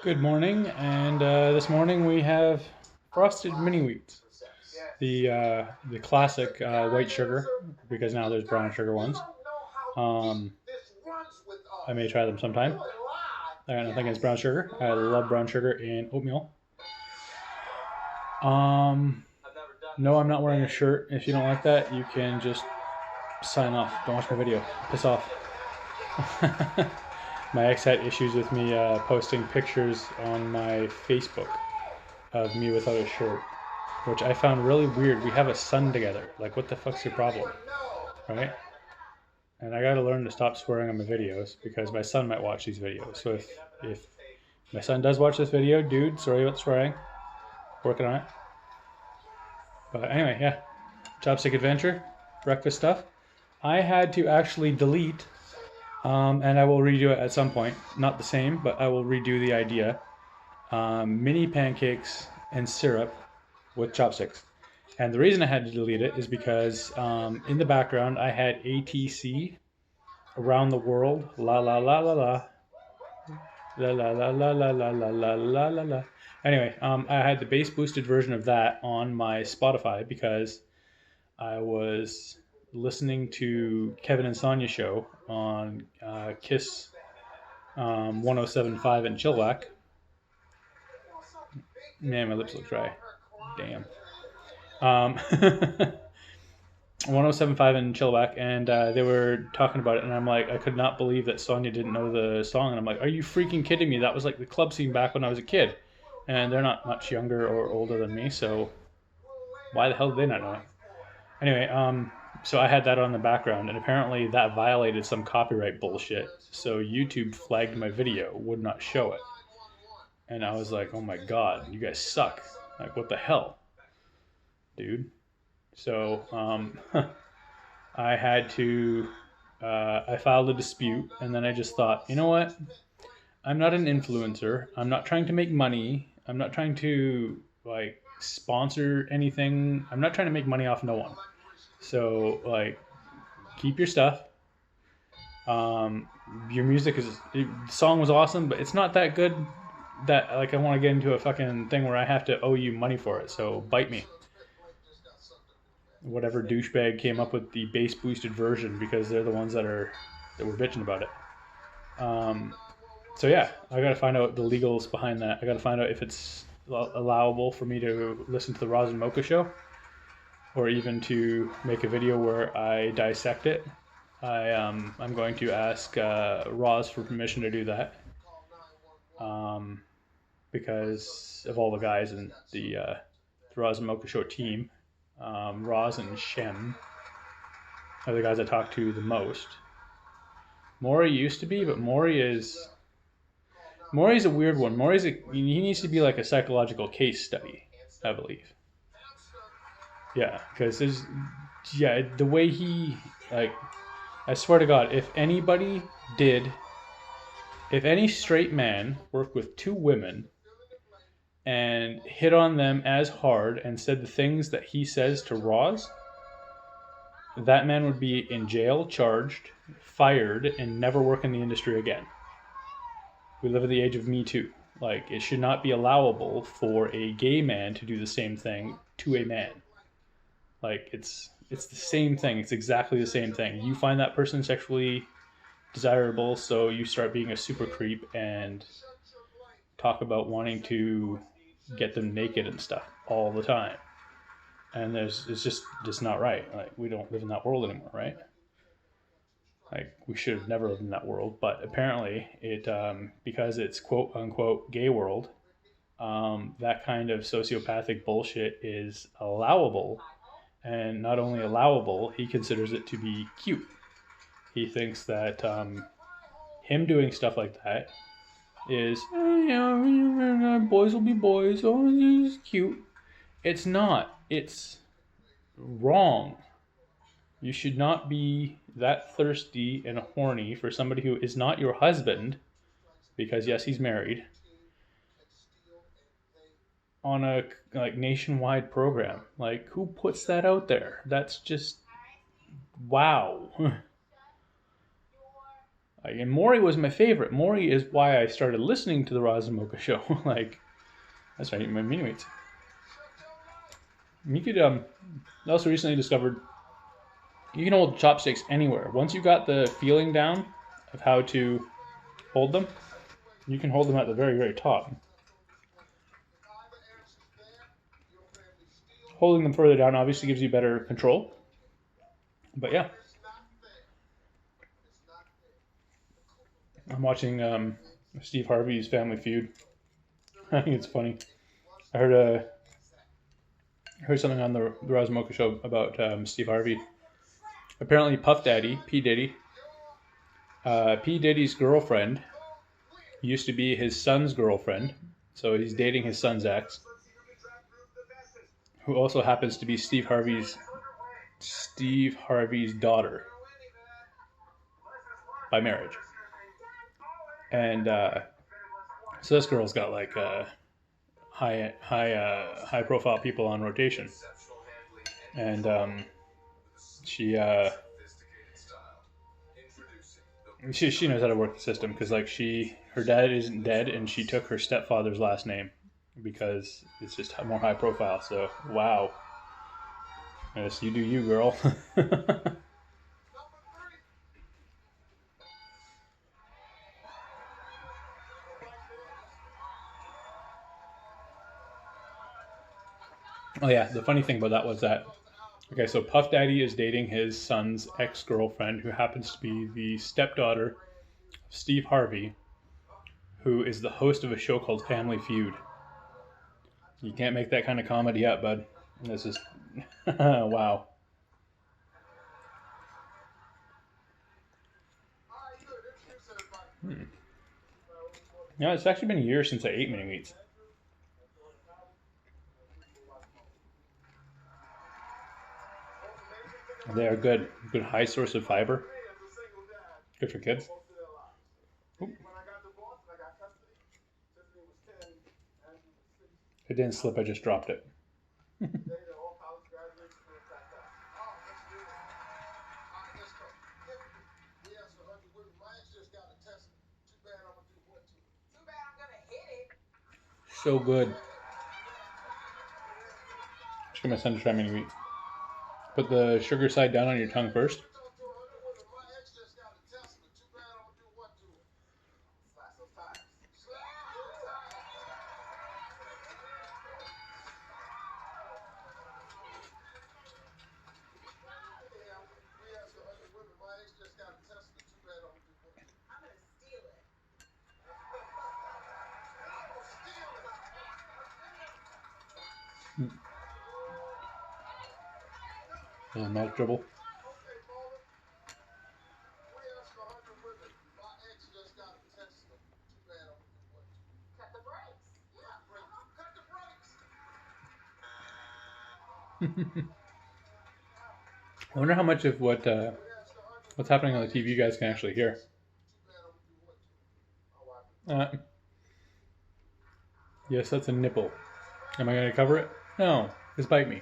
Good morning, and this morning we have frosted mini wheats, the classic white sugar, because now there's brown sugar ones. Um, I may try them sometime. I got nothing against brown sugar. I love brown sugar in oatmeal. Um, no, I'm not wearing a shirt. If you don't like that, you can just sign off. Don't watch my video. Piss off. My ex had issues with me posting pictures on my Facebook of me without a shirt, which I found really weird. We have a son together. Like, what the fuck's your problem? Right? And I gotta learn to stop swearing on my videos because my son might watch these videos. So if my son does watch this video, dude, sorry about swearing. Working on it. But anyway, yeah. Chopstick Adventure, breakfast stuff. I had to actually delete, and I will redo it at some point. Not the same, but I will redo the idea. Mini pancakes and syrup with chopsticks. And the reason I had to delete it is because in the background I had ATC around the world, la la la la la, la la la la la la la la la la la. Anyway, I had the bass boosted version of that on my Spotify because I was listening to Kevin and Sonia show on Kiss 107.5 in Chilliwack. Man, my lips look dry. Damn. 107.5 in Chilliwack, and they were talking about it, and I'm like, I could not believe that Sonia didn't know the song, and I'm like, are you freaking kidding me? That was like the club scene back when I was a kid, and they're not much younger or older than me, so why the hell did they not know it? Anyway, so I had that on the background, and apparently that violated some copyright bullshit, so YouTube flagged my video, would not show it, and I was like, oh my god, you guys suck. Like, what the hell, dude? So, I had to, I filed a dispute, and then I just thought, you know what? I'm not an influencer. I'm not trying to make money. I'm not trying to, like, sponsor anything. I'm not trying to make money off no one. So, like, keep your stuff. Your music the song was awesome, but it's not that good that, like, I want to get into a fucking thing where I have to owe you money for it. So, bite me. Whatever douchebag came up with the bass boosted version, because they're the ones that were bitching about it. So yeah, I got to find out the legals behind that. I got to find out if it's allowable for me to listen to the Roz and Mocha show, or even to make a video where I dissect it. I'm going to ask Roz for permission to do that, because of all the guys in the Roz and Mocha show team. Roz and Shem are the guys I talk to the most. Maury used to be, but Maury's a weird one. He needs to be like a psychological case study, I believe. Yeah, because the way he, like, I swear to God, if any straight man worked with two women and hit on them as hard and said the things that he says to Roz, that man would be in jail, charged, fired, and never work in the industry again. We live in the age of Me Too. Like, it should not be allowable for a gay man to do the same thing to a man. Like, it's the same thing. It's exactly the same thing. You find that person sexually desirable, so you start being a super creep and talk about wanting to get them naked and stuff all the time. And it's just not right. Like, we don't live in that world anymore, right? Like, we should have never lived in that world, but apparently it, because it's quote unquote gay world, that kind of sociopathic bullshit is allowable. And not only allowable, he considers it to be cute. He thinks that him doing stuff like that is, boys will be boys, oh, this is cute. It's not. It's wrong. You should not be that thirsty and horny for somebody who is not your husband, because yes, he's married, on a like nationwide program. Like, who puts that out there? That's just wow. And Maury was my favorite. Maury is why I started listening to the Roz and Mocha show. Like, that's right, my Mini Wheats. You could I also recently discovered you can hold chopsticks anywhere. Once you got the feeling down of how to hold them, you can hold them at the very, very top. Holding them further down obviously gives you better control. But yeah. I'm watching Steve Harvey's Family Feud. I think it's funny. I heard something on the Roz and Mocha show about Steve Harvey. Apparently, Puff Daddy, P. Diddy, P. Diddy's girlfriend used to be his son's girlfriend. So he's dating his son's ex, who also happens to be Steve Harvey's daughter by marriage. And so this girl's got like high profile people on rotation, and she knows how to work the system because like her dad isn't dead, and she took her stepfather's last name because it's just more high profile. So wow, yes, you do you, girl. Oh yeah, the funny thing about that was that, okay, so Puff Daddy is dating his son's ex-girlfriend, who happens to be the stepdaughter of Steve Harvey, who is the host of a show called Family Feud. You can't make that kind of comedy up, bud. This is wow. Yeah, it's actually been a year since I ate Mini Wheats. They are good. Good high source of fiber. Good for kids. Oop. It didn't slip, I just dropped it. So good. Just get my son to try Mini Wheats. Put the sugar side down on your tongue first. Milk dribble. I wonder how much of what's happening on the TV you guys can actually hear. Yes, that's a nipple. Am I going to cover it? No, just bite me.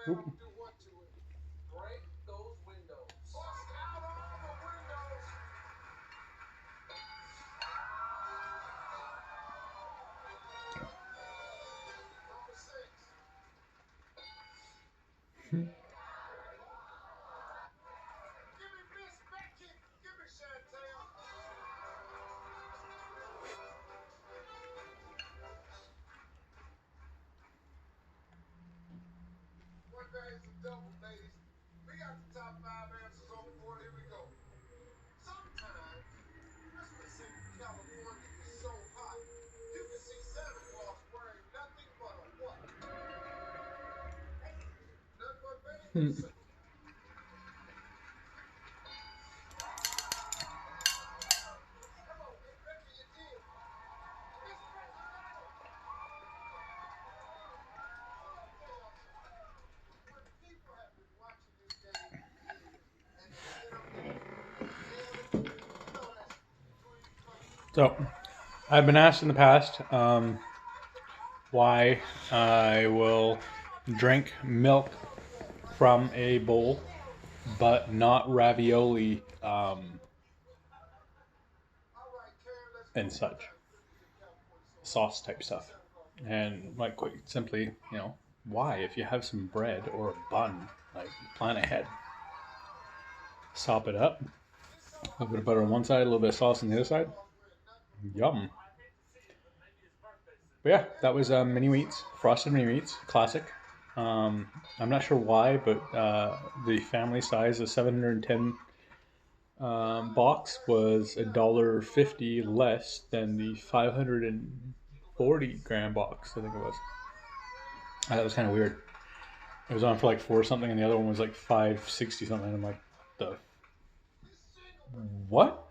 Oop. So, I've been asked in the past why I will drink milk from a bowl, but not ravioli and such, sauce type stuff. And like, quite simply, why? If you have some bread or a bun, like, plan ahead. Sop it up. A little bit of butter on one side, a little bit of sauce on the other side. Yum. But yeah, that was mini wheats, frosted mini wheats, classic. I'm not sure why, but the family size of 710 box was $1.50 less than the 540 gram box. I think it was. That was kind of weird. It was on for like 4 something, and the other one was like 560 something. I'm like, the what?